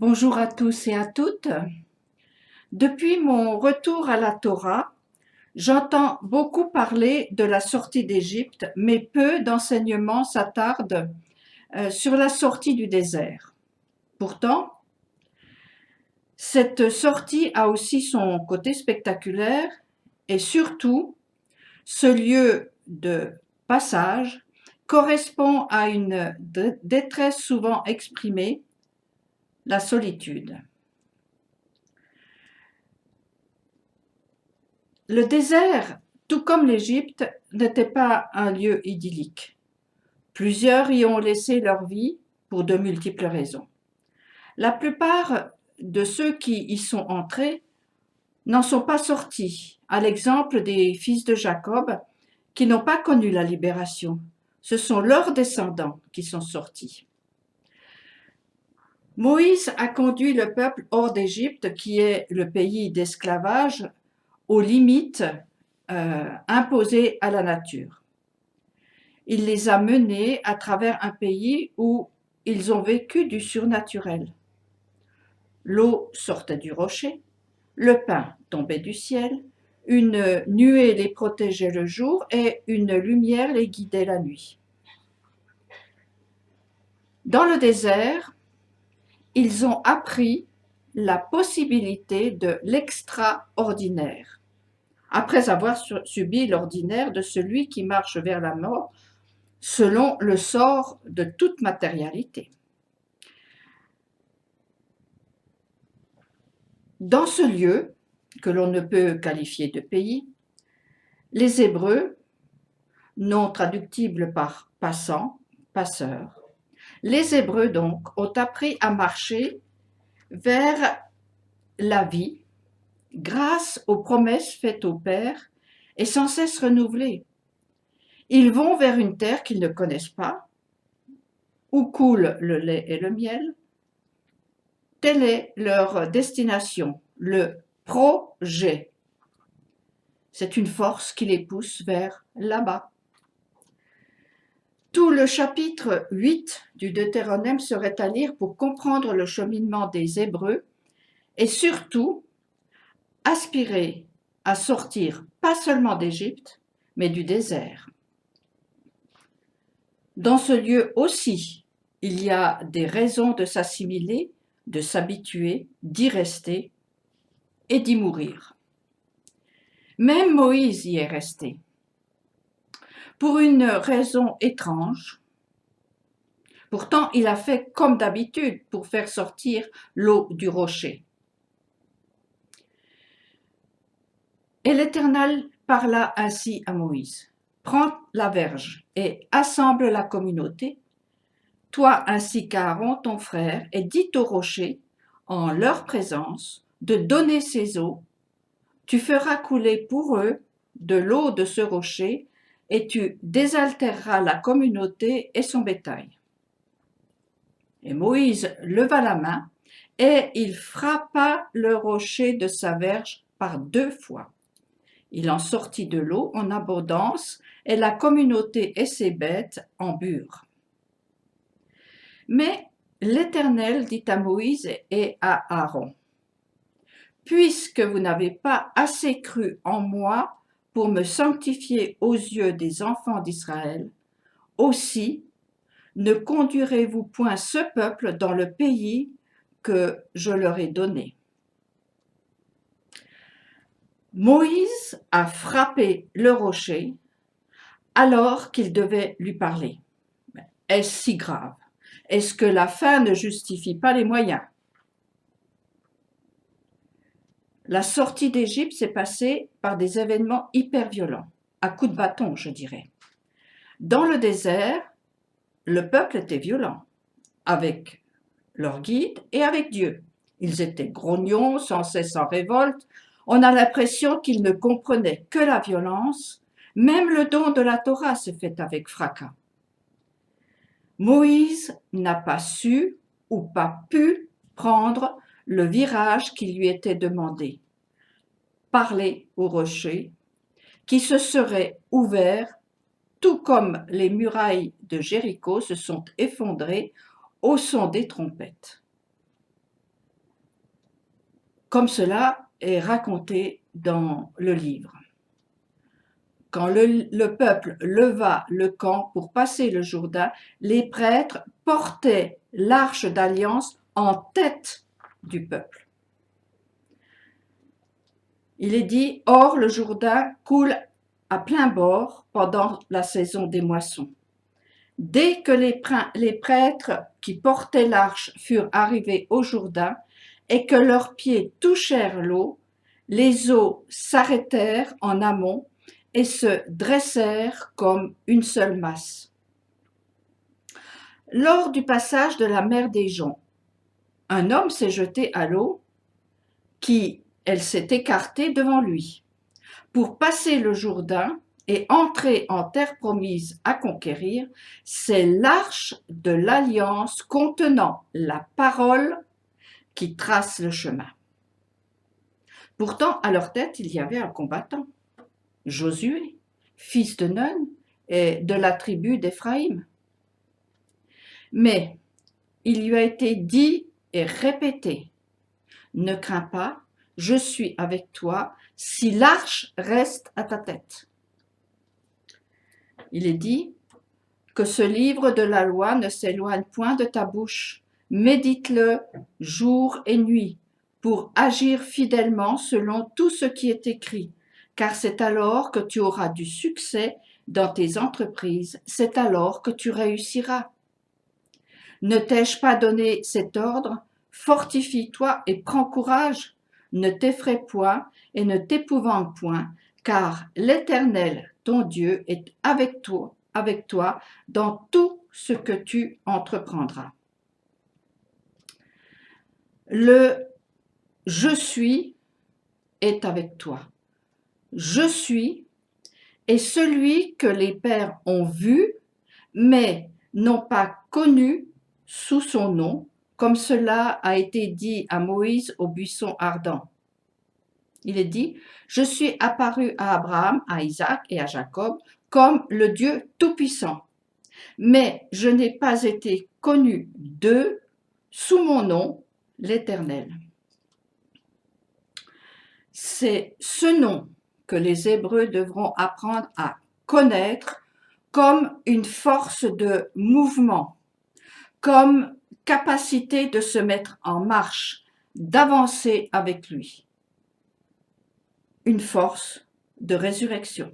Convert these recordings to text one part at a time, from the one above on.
Bonjour à tous et à toutes. Depuis mon retour à la Torah, j'entends beaucoup parler de la sortie d'Égypte, mais peu d'enseignements s'attardent sur la sortie du désert. Pourtant, cette sortie a aussi son côté spectaculaire et surtout, ce lieu de passage correspond à une détresse souvent exprimée, la solitude. Le désert, tout comme l'Égypte, n'était pas un lieu idyllique. Plusieurs y ont laissé leur vie pour de multiples raisons. La plupart de ceux qui y sont entrés n'en sont pas sortis, à l'exemple des fils de Jacob qui n'ont pas connu la libération. Ce sont leurs descendants qui sont sortis. Moïse a conduit le peuple hors d'Égypte, qui est le pays d'esclavage, aux limites imposées à la nature. Il les a menés à travers un pays où ils ont vécu du surnaturel. L'eau sortait du rocher, le pain tombait du ciel, une nuée les protégeait le jour et une lumière les guidait la nuit. Dans le désert, ils ont appris la possibilité de l'extraordinaire, après avoir subi l'ordinaire de celui qui marche vers la mort selon le sort de toute matérialité. Dans ce lieu, que l'on ne peut qualifier de pays, les Hébreux, non traductibles par passants, passeurs, les Hébreux donc ont appris à marcher vers la vie grâce aux promesses faites au Père et sans cesse renouvelées. Ils vont vers une terre qu'ils ne connaissent pas, où coule le lait et le miel. Telle est leur destination, le projet. C'est une force qui les pousse vers là-bas. Tout le chapitre 8 du Deutéronome serait à lire pour comprendre le cheminement des Hébreux et surtout aspirer à sortir pas seulement d'Égypte, mais du désert. Dans ce lieu aussi, il y a des raisons de s'assimiler, de s'habituer, d'y rester et d'y mourir. Même Moïse y est resté. Pour une raison étrange. Pourtant, il a fait comme d'habitude pour faire sortir l'eau du rocher. Et l'Éternel parla ainsi à Moïse. Prends la verge et assemble la communauté, toi ainsi qu'Aaron ton frère, et dis au rocher, en leur présence, de donner ses eaux. Tu feras couler pour eux de l'eau de ce rocher, et tu désaltéreras la communauté et son bétail. Et Moïse leva la main, et il frappa le rocher de sa verge par 2 fois. Il en sortit de l'eau en abondance, et la communauté et ses bêtes en burent. Mais l'Éternel dit à Moïse et à Aaron, « Puisque vous n'avez pas assez cru en moi pour me sanctifier aux yeux des enfants d'Israël, aussi ne conduirez-vous point ce peuple dans le pays que je leur ai donné. » Moïse a frappé le rocher alors qu'il devait lui parler. Est-ce si grave? Est-ce que la fin ne justifie pas les moyens? La sortie d'Égypte s'est passée par des événements hyper violents, à coups de bâton, je dirais. Dans le désert, le peuple était violent, avec leur guide et avec Dieu. Ils étaient grognons, sans cesse en révolte. On a l'impression qu'ils ne comprenaient que la violence. Même le don de la Torah s'est fait avec fracas. Moïse n'a pas su ou pas pu prendre le virage qui lui était demandé. Parler au rocher, qui se serait ouvert, tout comme les murailles de Jéricho se sont effondrées au son des trompettes. comme cela est raconté dans le livre. Quand le peuple leva le camp pour passer le Jourdain, les prêtres portaient l'arche d'alliance en tête du peuple. Il est dit, or le Jourdain coule à plein bord pendant la saison des moissons. Dès que les prêtres qui portaient l'arche furent arrivés au Jourdain et que leurs pieds touchèrent l'eau, les eaux s'arrêtèrent en amont et se dressèrent comme une seule masse. Lors du passage de la mer des Joncs, un homme s'est jeté à l'eau, elle s'est écartée devant lui. Pour passer le Jourdain et entrer en terre promise à conquérir, c'est l'arche de l'alliance contenant la parole qui trace le chemin. Pourtant, à leur tête, il y avait un combattant, Josué, fils de Nun et de la tribu d'Éphraïm. Mais il lui a été dit et répété, « Ne crains pas, je suis avec toi, si l'arche reste à ta tête. » Il est dit que ce livre de la loi ne s'éloigne point de ta bouche, médite-le jour et nuit, pour agir fidèlement selon tout ce qui est écrit, car c'est alors que tu auras du succès dans tes entreprises, c'est alors que tu réussiras. Ne t'ai-je pas donné cet ordre? Fortifie-toi et prends courage. Ne t'effraie point et ne t'épouvante point, car l'Éternel, ton Dieu, est avec toi dans tout ce que tu entreprendras. Le « je suis » est avec toi. Je suis est celui que les pères ont vu, mais n'ont pas connu sous son nom, comme cela a été dit à Moïse au buisson ardent. Il est dit, « Je suis apparu à Abraham, à Isaac et à Jacob comme le Dieu Tout-Puissant, mais je n'ai pas été connu d'eux sous mon nom, l'Éternel. » C'est ce nom que les Hébreux devront apprendre à connaître comme une force de mouvement, comme capacité de se mettre en marche, d'avancer avec lui. Une force de résurrection.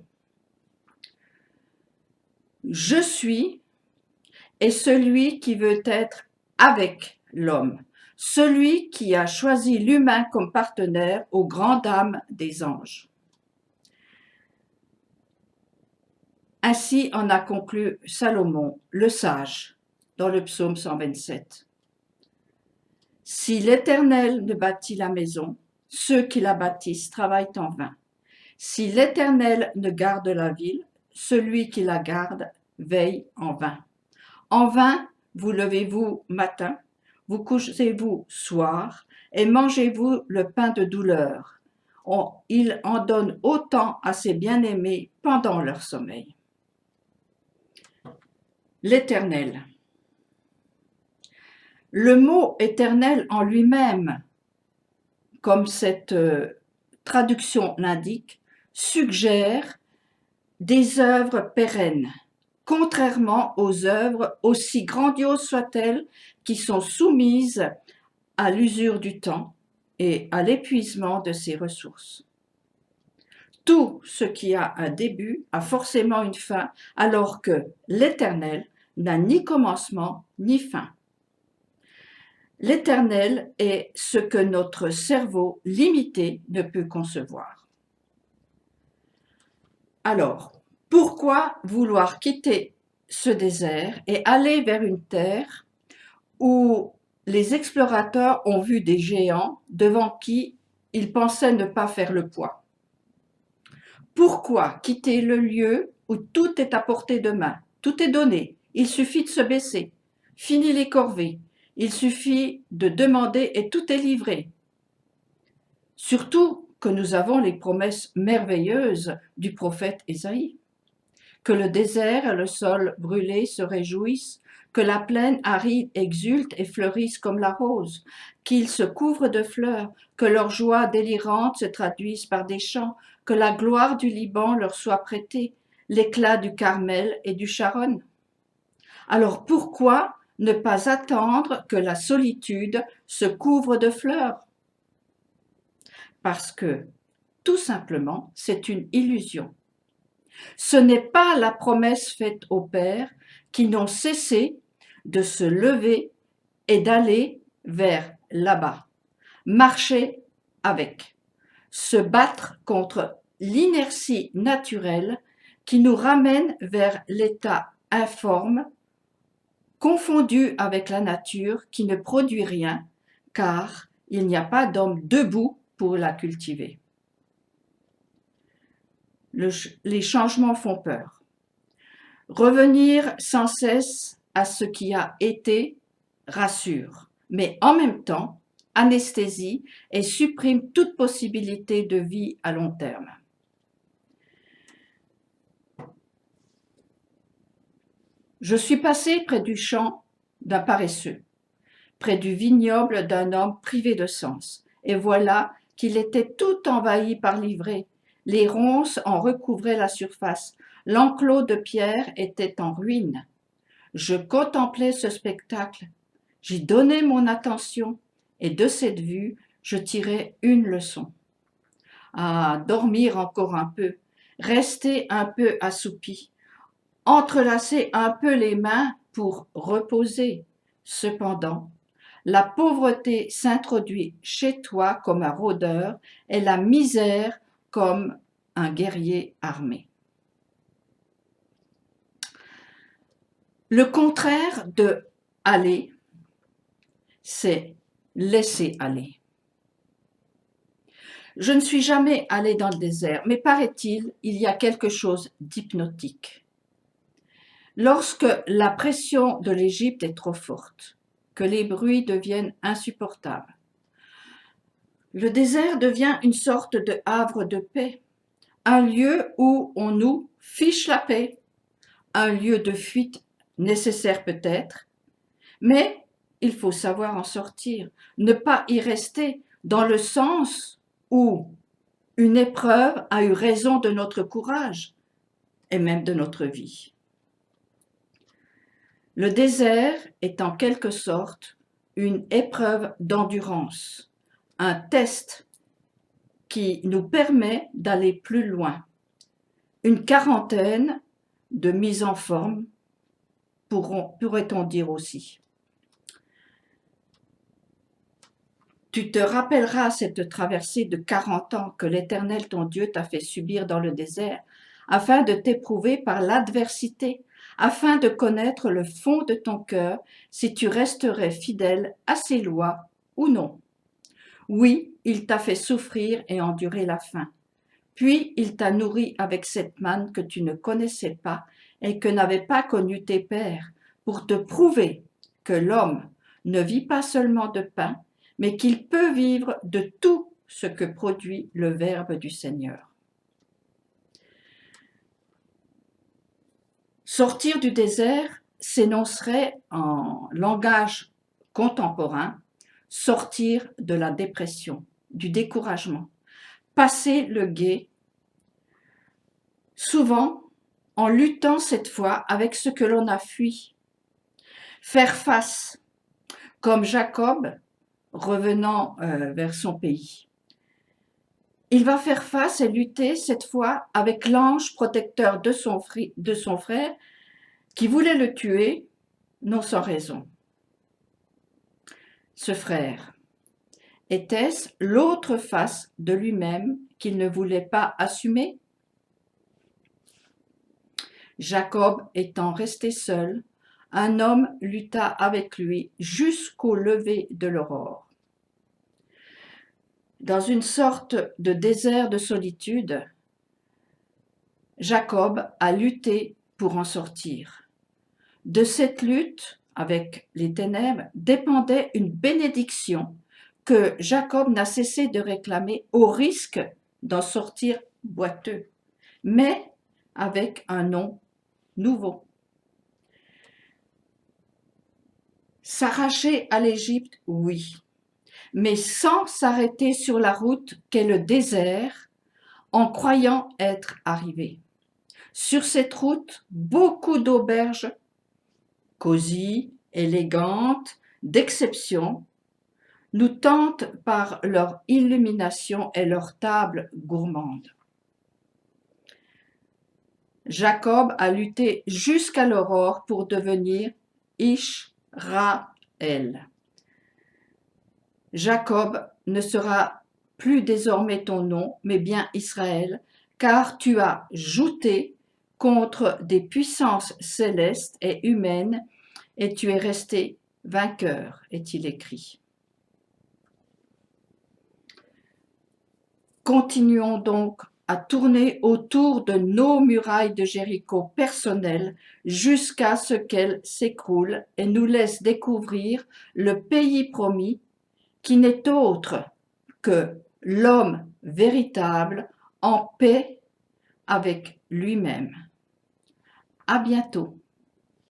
Je suis est celui qui veut être avec l'homme, celui qui a choisi l'humain comme partenaire aux grandes âmes des anges. Ainsi en a conclu Salomon, le sage, dans le psaume 127. Si l'Éternel ne bâtit la maison, ceux qui la bâtissent travaillent en vain. Si l'Éternel ne garde la ville, celui qui la garde veille en vain. En vain, vous levez-vous matin, vous couchez-vous soir, et mangez-vous le pain de douleur. Il en donne autant à ses bien-aimés pendant leur sommeil. L'Éternel. Le mot éternel en lui-même, comme cette traduction l'indique, suggère des œuvres pérennes, contrairement aux œuvres, aussi grandioses soient-elles, qui sont soumises à l'usure du temps et à l'épuisement de ses ressources. Tout ce qui a un début a forcément une fin, alors que l'Éternel n'a ni commencement ni fin. L'Éternel est ce que notre cerveau limité ne peut concevoir. Alors, pourquoi vouloir quitter ce désert et aller vers une terre où les explorateurs ont vu des géants devant qui ils pensaient ne pas faire le poids? Pourquoi quitter le lieu où tout est à portée de main? Tout est donné, il suffit de se baisser. Fini les corvées, il suffit de demander et tout est livré. Surtout que nous avons les promesses merveilleuses du prophète Ésaïe, que le désert et le sol brûlé se réjouissent, que la plaine aride exulte et fleurisse comme la rose, qu'ils se couvrent de fleurs, que leur joie délirante se traduise par des chants, que la gloire du Liban leur soit prêtée, l'éclat du Carmel et du Sharon. Alors pourquoi ne pas attendre que la solitude se couvre de fleurs? Parce que, tout simplement, c'est une illusion. Ce n'est pas la promesse faite aux pères qui n'ont cessé de se lever et d'aller vers là-bas, marcher avec, se battre contre l'inertie naturelle qui nous ramène vers l'état informe, confondu avec la nature qui ne produit rien, car il n'y a pas d'homme debout pour la cultiver. Les changements font peur. Revenir sans cesse à ce qui a été rassure, mais en même temps anesthésie et supprime toute possibilité de vie à long terme. Je suis passé près du champ d'un paresseux, près du vignoble d'un homme privé de sens, et voilà qu'il était tout envahi par l'ivraie. Les ronces en recouvraient la surface, l'enclos de pierre était en ruine. Je contemplais ce spectacle, j'y donnais mon attention, et de cette vue, je tirais une leçon. À dormir encore un peu, rester un peu assoupi, entrelacer un peu les mains pour reposer. Cependant, la pauvreté s'introduit chez toi comme un rôdeur et la misère comme un guerrier armé. Le contraire de aller, c'est laisser aller. Je ne suis jamais allée dans le désert, mais paraît-il, il y a quelque chose d'hypnotique. Lorsque la pression de l'Égypte est trop forte, que les bruits deviennent insupportables, le désert devient une sorte de havre de paix, un lieu où on nous fiche la paix, un lieu de fuite nécessaire peut-être, mais il faut savoir en sortir, ne pas y rester dans le sens où une épreuve a eu raison de notre courage et même de notre vie. Le désert est en quelque sorte une épreuve d'endurance, un test qui nous permet d'aller plus loin, une quarantaine de mise en forme, pourrait-on dire aussi. Tu te rappelleras cette traversée de 40 ans que l'Éternel ton Dieu t'a fait subir dans le désert, afin de t'éprouver par l'adversité, afin de connaître le fond de ton cœur, si tu resterais fidèle à ses lois ou non. Oui, il t'a fait souffrir et endurer la faim. Puis il t'a nourri avec cette manne que tu ne connaissais pas et que n'avaient pas connu tes pères, pour te prouver que l'homme ne vit pas seulement de pain, mais qu'il peut vivre de tout ce que produit le Verbe du Seigneur. Sortir du désert s'énoncerait en langage contemporain, sortir de la dépression, du découragement, passer le gué, souvent en luttant cette fois avec ce que l'on a fui, faire face, comme Jacob revenant vers son pays. Il va faire face et lutter cette fois avec l'ange protecteur de son frère qui voulait le tuer, non sans raison. Ce frère, était-ce l'autre face de lui-même qu'il ne voulait pas assumer? Jacob étant resté seul, un homme lutta avec lui jusqu'au lever de l'aurore. Dans une sorte de désert de solitude, Jacob a lutté pour en sortir. De cette lutte avec les ténèbres dépendait une bénédiction que Jacob n'a cessé de réclamer au risque d'en sortir boiteux, mais avec un nom nouveau. S'arracher à l'Égypte, oui, mais sans s'arrêter sur la route qu'est le désert en croyant être arrivé. Sur cette route, beaucoup d'auberges cosy, élégantes, d'exception, nous tentent par leur illumination et leur table gourmande. Jacob a lutté jusqu'à l'aurore pour devenir Israël. Jacob ne sera plus désormais ton nom, mais bien Israël, car tu as jouté contre des puissances célestes et humaines, et tu es resté vainqueur, est-il écrit. Continuons donc à tourner autour de nos murailles de Jéricho personnelles jusqu'à ce qu'elles s'écroulent et nous laissent découvrir le pays promis qui n'est autre que l'homme véritable en paix avec lui-même. À bientôt.